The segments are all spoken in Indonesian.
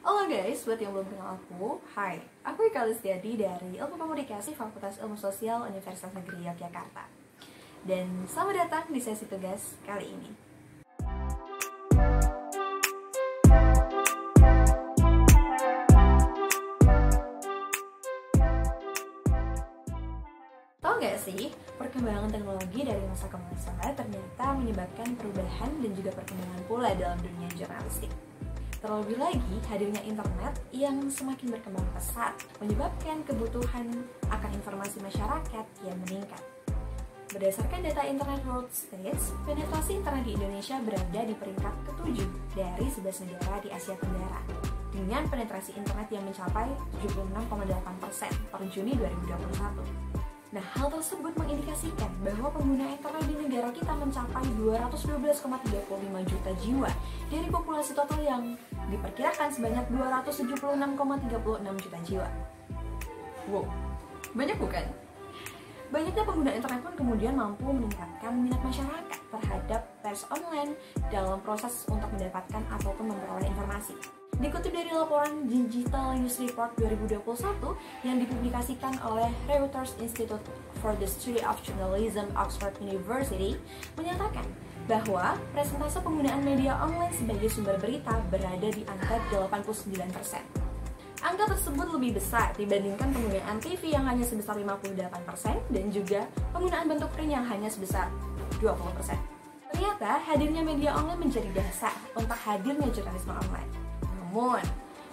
Halo guys, buat yang belum kenal aku, hai, aku Ika Listiadi dari Ilmu Komunikasi Fakultas Ilmu Sosial Universitas Negeri Yogyakarta. Dan selamat datang di sesi tugas kali ini. Tahu nggak sih, perkembangan teknologi dari masa ke masa ternyata menyebabkan perubahan dan juga perkembangan pula dalam dunia jurnalistik. Terlebih lagi, hadirnya internet yang semakin berkembang pesat menyebabkan kebutuhan akan informasi masyarakat yang meningkat. Berdasarkan data Internet World Stats, penetrasi internet di Indonesia berada di peringkat ke-7 dari 11 negara di Asia Tenggara, dengan penetrasi internet yang mencapai 76,8% per Juni 2021. Nah, hal tersebut mengindikasikan bahwa pengguna internet di negara kita mencapai 212,35 juta jiwa dari populasi total yang diperkirakan sebanyak 276,36 juta jiwa. Wow, banyak bukan? Banyaknya pengguna internet pun kemudian mampu meningkatkan minat masyarakat terhadap pers online dalam proses untuk mendapatkan ataupun memperoleh informasi. Dikutip dari laporan Digital News Report 2021 yang dipublikasikan oleh Reuters Institute for the Study of Journalism Oxford University, menyatakan bahwa presentase penggunaan media online sebagai sumber berita berada di angka 89%. Angka tersebut lebih besar dibandingkan penggunaan TV yang hanya sebesar 58% dan juga penggunaan bentuk print yang hanya sebesar 20%. Ternyata hadirnya media online menjadi dasar untuk hadirnya jurnalisme online. Namun,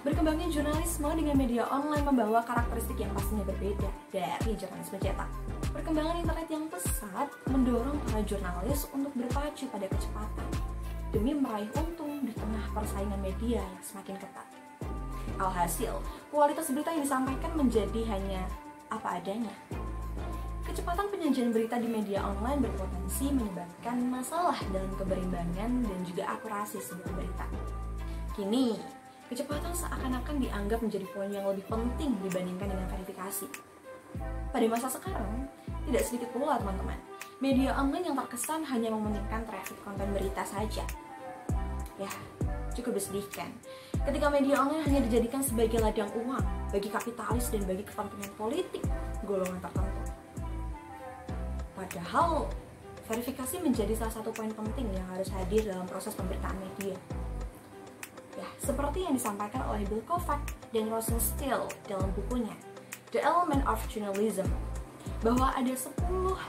berkembangnya jurnalisme dengan media online membawa karakteristik yang pastinya berbeda dari jurnalisme cetak. Perkembangan internet yang pesat mendorong para jurnalis untuk berpacu pada kecepatan demi meraih untung di tengah persaingan media yang semakin ketat. Alhasil, kualitas berita yang disampaikan menjadi hanya apa adanya. Kecepatan penyajian berita di media online berpotensi menyebabkan masalah dalam keberimbangan dan juga akurasi sebuah berita. Kini, kecepatan seakan-akan dianggap menjadi poin yang lebih penting dibandingkan dengan verifikasi. Pada masa sekarang, tidak sedikit pula teman-teman, media online yang terkesan hanya mementingkan traffic konten berita saja. Ya, cukup disedihkan ketika media online hanya dijadikan sebagai ladang uang bagi kapitalis dan bagi kepentingan politik golongan tertentu. Padahal, verifikasi menjadi salah satu poin penting yang harus hadir dalam proses pemberitaan media. Ya, seperti yang disampaikan oleh Bill Kovac dan Rosenstiel dalam bukunya The Element of Journalism, bahwa ada 10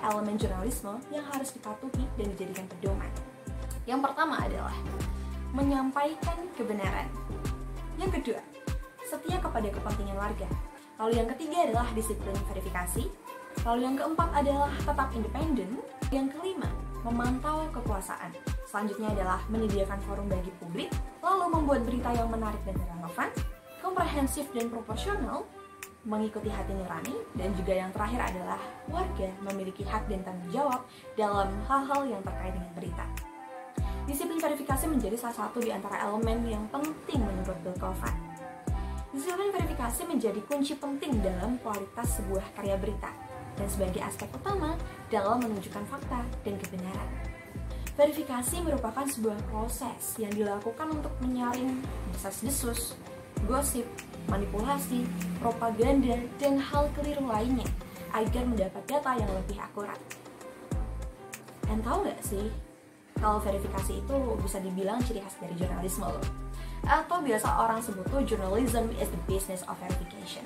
elemen jurnalisme yang harus dipatuhi dan dijadikan pedoman. Yang pertama adalah menyampaikan kebenaran. Yang kedua, setia kepada kepentingan warga. Lalu yang ketiga adalah disiplin verifikasi. Lalu yang keempat adalah tetap independen. Yang kelima, memantau kekuasaan. Selanjutnya adalah menyediakan forum bagi publik, lalu membuat berita yang menarik dan relevan, komprehensif dan proporsional, mengikuti hati nurani, dan juga yang terakhir adalah warga memiliki hak dan tanggung jawab dalam hal-hal yang terkait dengan berita. Disiplin verifikasi menjadi salah satu di antara elemen yang penting menurut Bill Kovac. Disiplin verifikasi menjadi kunci penting dalam kualitas sebuah karya berita dan sebagai aspek utama dalam menunjukkan fakta dan kebenaran. Verifikasi merupakan sebuah proses yang dilakukan untuk menyaring desas-desus, gosip, manipulasi, propaganda, dan hal keliru lainnya agar mendapat data yang lebih akurat. Dan tahu nggak sih, kalau verifikasi itu bisa dibilang ciri khas dari jurnalisme loh. Atau biasa orang sebut tuh journalism is the business of verification.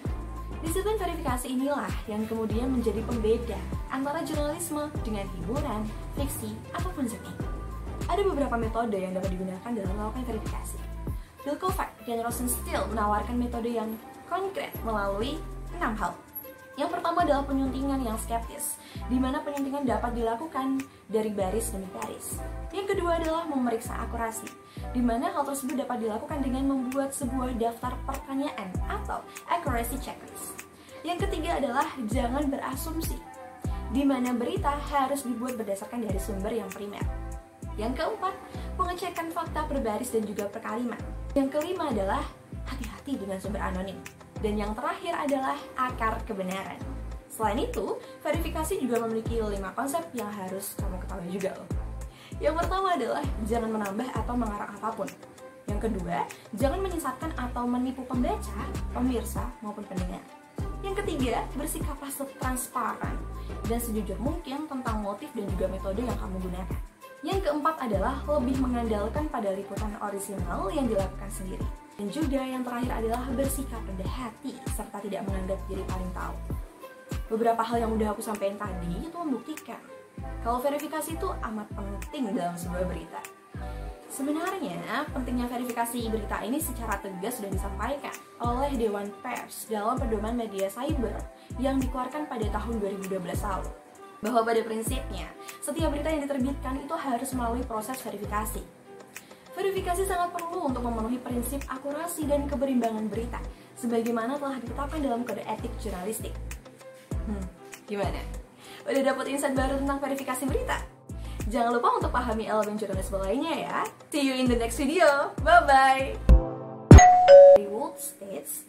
Disiplin verifikasi inilah yang kemudian menjadi pembeda antara jurnalisme dengan hiburan, fiksi, ataupun seni. Ada beberapa metode yang dapat digunakan dalam melakukan verifikasi. Bill Kovac dan Rosenstiel menawarkan metode yang konkret melalui 6 hal. Yang pertama adalah penyuntingan yang skeptis, di mana penyuntingan dapat dilakukan dari baris demi baris. Yang kedua adalah memeriksa akurasi, di mana hal tersebut dapat dilakukan dengan membuat sebuah daftar pertanyaan atau accuracy checklist. Yang ketiga adalah jangan berasumsi, di mana berita harus dibuat berdasarkan dari sumber yang primer. Yang keempat, pengecekan fakta per baris dan juga per kalimat. Yang kelima adalah hati-hati dengan sumber anonim. Dan yang terakhir adalah akar kebenaran. Selain itu, verifikasi juga memiliki 5 konsep yang harus kamu ketahui juga loh. Yang pertama adalah jangan menambah atau mengarang apapun. Yang kedua, jangan menyesatkan atau menipu pembaca, pemirsa, maupun pendengar. Yang ketiga, bersikaplah transparan dan sejujur mungkin tentang motif dan juga metode yang kamu gunakan. Yang keempat adalah lebih mengandalkan pada liputan orisinal yang dilakukan sendiri. Dan juga yang terakhir adalah bersikap rendah hati serta tidak menganggap diri paling tahu. Beberapa hal yang udah aku sampaikan tadi itu membuktikan kalau verifikasi itu amat penting dalam sebuah berita. Sebenarnya, pentingnya verifikasi berita ini secara tegas sudah disampaikan oleh Dewan Pers dalam Pedoman Media Cyber yang dikeluarkan pada tahun 2012 lalu. Bahwa pada prinsipnya, setiap berita yang diterbitkan itu harus melalui proses verifikasi. Verifikasi sangat perlu untuk memenuhi prinsip akurasi dan keberimbangan berita, sebagaimana telah ditetapkan dalam Kode Etik Jurnalistik. Gimana? Udah dapet insight baru tentang verifikasi berita? Jangan lupa untuk pahami elemen jurnalisme lainnya ya. See you in the next video. Bye-bye. States